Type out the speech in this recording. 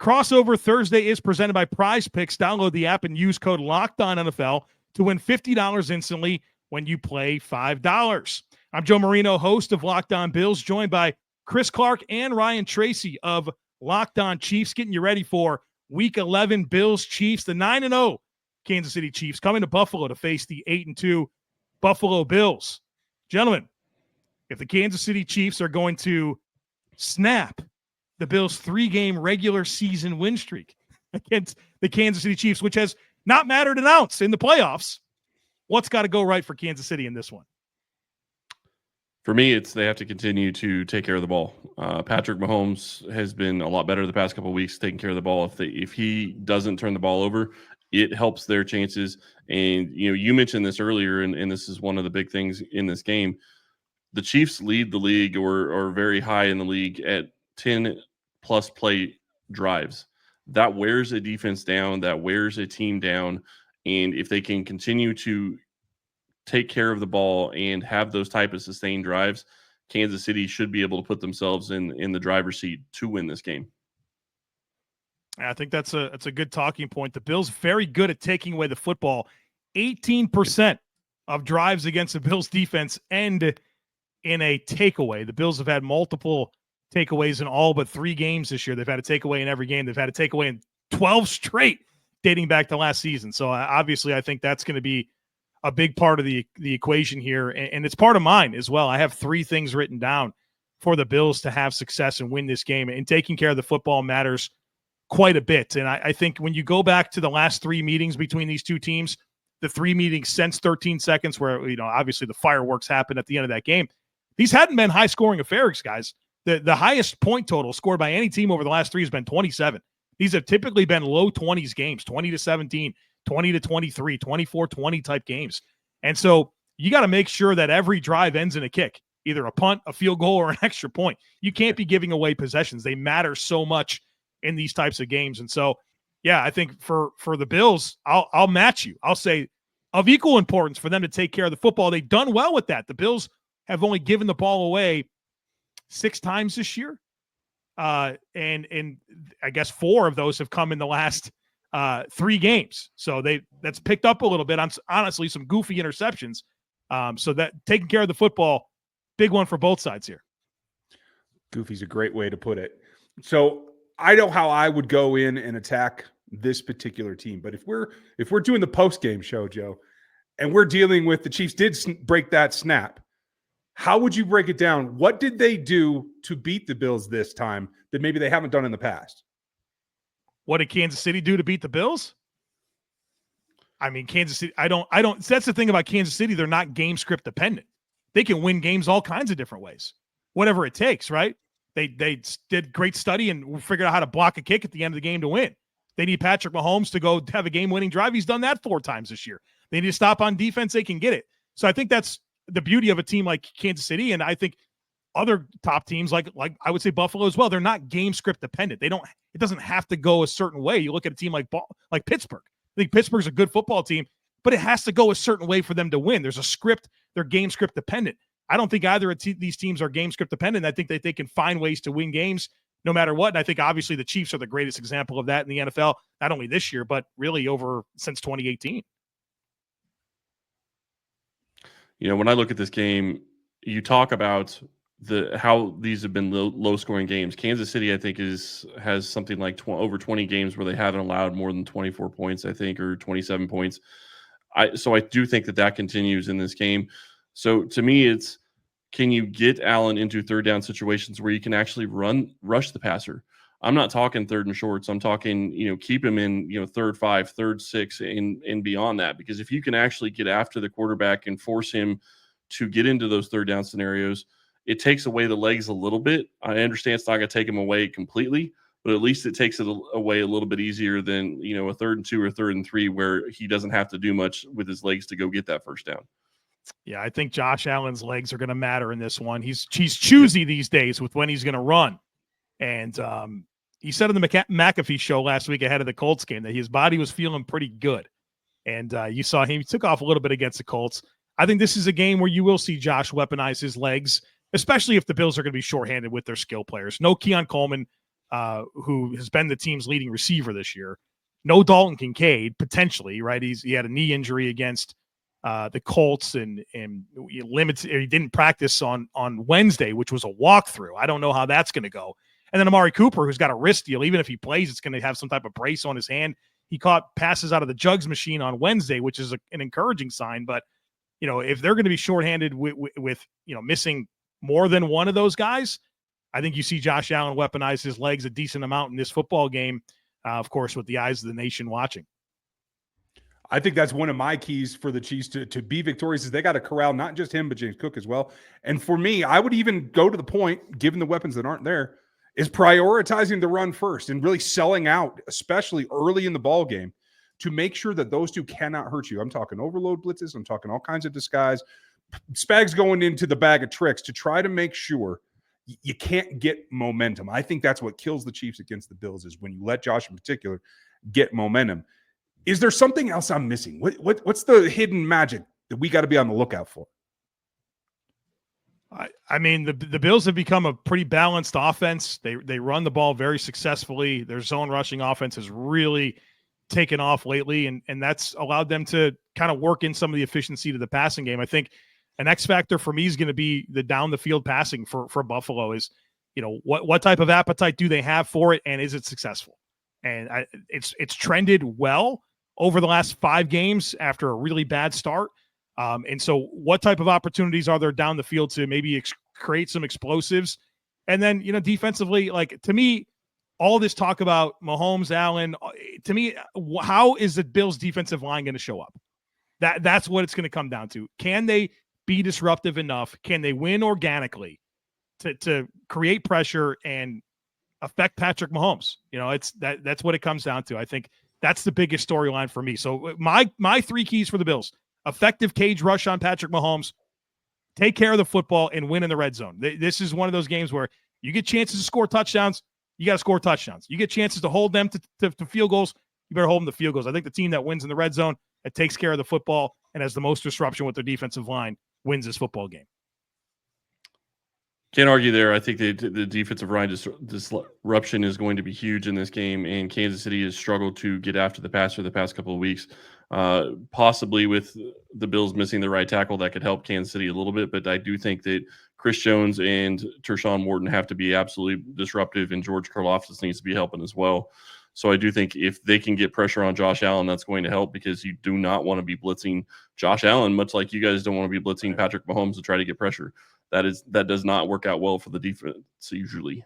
Crossover Thursday is presented by PrizePicks. Download the app and use code LOCKEDONNFL to win $50 instantly when you play $5. I'm Joe Marino, host of Locked On Bills, joined by Chris Clark and Ryan Tracy of Locked On Chiefs, getting you ready for Week 11 Bills-Chiefs, the 9-0 Kansas City Chiefs coming to Buffalo to face the 8-2 Buffalo Bills. Gentlemen, if the Kansas City Chiefs are going to snap the Bills' 3-game regular season win streak against the Kansas City Chiefs, which has not mattered an ounce in the playoffs, what's got to go right for Kansas City in this one? For me, it's they have to continue to take care of the ball. Patrick Mahomes has been a lot better the past couple of weeks taking care of the ball. If he doesn't turn the ball over, it helps their chances. And you mentioned this earlier, and this is one of the big things in this game. The Chiefs lead the league or are very high in the league at 10-plus play drives. That wears a defense down. That wears a team down. And if they can continue to take care of the ball and have those type of sustained drives, Kansas City should be able to put themselves in the driver's seat to win this game. I think that's a good talking point. The Bills very good at taking away the football. 18% of drives against the Bills defense end in a takeaway. The Bills have had multiple takeaways in all but 3 games this year. They've had a takeaway in every game. They've had a takeaway in 12 straight dating back to last season. So obviously I think that's going to be a big part of the equation here. And it's part of mine as well. I have 3 things written down for the Bills to have success and win this game. And taking care of the football matters quite a bit. And I think when you go back to the last 3 meetings between these two teams, the 3 meetings since 13 seconds where, obviously the fireworks happened at the end of that game, these hadn't been high-scoring affairs, guys. The highest point total scored by any team over the last 3 has been 27. These have typically been low 20s games, 20-17, 20-23, 24-20 type games. And so you got to make sure that every drive ends in a kick, either a punt, a field goal, or an extra point. You can't be giving away possessions. They matter so much in these types of games. And so, yeah, I think for the Bills, I'll match you. I'll say of equal importance for them to take care of the football. They've done well with that. The Bills have only given the ball away 6 times this year. And I guess 4 of those have come in the last 3 games. So that's picked up a little bit on, honestly, some goofy interceptions. So that taking care of the football, big one for both sides here. Goofy's a great way to put it. So I know how I would go in and attack this particular team, but if we're doing the post-game show, Joe, and we're dealing with the Chiefs did break that snap, how would you break it down? What did they do to beat the Bills this time that maybe they haven't done in the past? What did Kansas City do to beat the Bills? I mean, Kansas City, I don't, that's the thing about Kansas City. They're not game script dependent. They can win games all kinds of different ways, whatever it takes, right? They did great study and figured out how to block a kick at the end of the game to win. They need Patrick Mahomes to go have a game-winning drive. He's done that 4 times this year. They need to stop on defense. They can get it. So I think that's the beauty of a team like Kansas City, and I think other top teams like I would say Buffalo as well. They're not game script dependent. It doesn't have to go a certain way. You look at a team like Pittsburgh. I think Pittsburgh's a good football team, but it has to go a certain way for them to win. There's a script. They're game script dependent. I don't think either of these teams are game script dependent. I think that they can find ways to win games no matter what. And I think obviously the Chiefs are the greatest example of that in the NFL, not only this year, but really since 2018. When I look at this game, you talk about how these have been low scoring games. Kansas City, I think, has something like over 20 games where they haven't allowed more than 24 points, I think, or 27 points. So I do think that continues in this game. So to me, it's, can you get Allen into 3rd down situations where you can actually rush the passer? I'm not talking 3rd and shorts. I'm talking, keep him in, 3rd 5, 3rd 6, and beyond that. Because if you can actually get after the quarterback and force him to get into those 3rd down scenarios, it takes away the legs a little bit. I understand it's not going to take him away completely, but at least it takes it away a little bit easier than, a 3rd and 2 or 3rd and 3 where he doesn't have to do much with his legs to go get that first down. Yeah, I think Josh Allen's legs are going to matter in this one. He's choosy these days with when he's going to run. And he said on the McAfee show last week ahead of the Colts game that his body was feeling pretty good. And you saw him. He took off a little bit against the Colts. I think this is a game where you will see Josh weaponize his legs, especially if the Bills are going to be shorthanded with their skill players. No Keon Coleman. who has been the team's leading receiver this year. No Dalton Kincaid, potentially, right? He had a knee injury against the Colts and he didn't practice on Wednesday, which was a walkthrough. I don't know how that's going to go. And then Amari Cooper, who's got a wrist deal, even if he plays, it's going to have some type of brace on his hand. He caught passes out of the jugs machine on Wednesday, which is an encouraging sign. But, if they're going to be shorthanded with missing more than one of those guys, I think you see Josh Allen weaponize his legs a decent amount in this football game, of course, with the eyes of the nation watching. I think that's one of my keys for the Chiefs to be victorious is they got to corral not just him, but James Cook as well. And for me, I would even go to the point, given the weapons that aren't there, is prioritizing the run first and really selling out, especially early in the ball game, to make sure that those two cannot hurt you. I'm talking overload blitzes. I'm talking all kinds of disguise. Spags going into the bag of tricks to try to make sure you can't get momentum. I think that's what kills the Chiefs against the Bills is when you let Josh in particular get momentum. Is there something else I'm missing? What's the hidden magic that we got to be on the lookout for? I mean, the Bills have become a pretty balanced offense. They run the ball very successfully. Their zone rushing offense has really taken off lately, and that's allowed them to kind of work in some of the efficiency to the passing game. I think an X factor for me is going to be the down the field passing for Buffalo is, what type of appetite do they have for it, and is it successful? And it's trended well over the last 5 games after a really bad start. And so what type of opportunities are there down the field to maybe create some explosives? And then, defensively, like to me, all this talk about Mahomes, Allen, to me, how is the Bills defensive line going to show up? That's what it's going to come down to. Can they be disruptive enough? Can they win organically to create pressure and affect Patrick Mahomes? That's what it comes down to. I think that's the biggest storyline for me. So my 3 keys for the Bills: effective cage rush on Patrick Mahomes, take care of the football, and win in the red zone. This is one of those games where you get chances to score touchdowns. You got to score touchdowns. You get chances to hold them to field goals. You better hold them to field goals. I think the team that wins in the red zone, that takes care of the football and has the most disruption with their defensive line, wins this football game. Can't argue there. I think the defensive line disruption is going to be huge in this game, and Kansas City has struggled to get after the passer the past couple of weeks. Possibly with the Bills missing the right tackle, that could help Kansas City a little bit, but I do think that Chris Jones and Tershawn Morton have to be absolutely disruptive, and George Karlaftis needs to be helping as well. So I do think if they can get pressure on Josh Allen, that's going to help, because you do not want to be blitzing Josh Allen, much like you guys don't want to be blitzing Patrick Mahomes to try to get pressure. That does not work out well for the defense usually.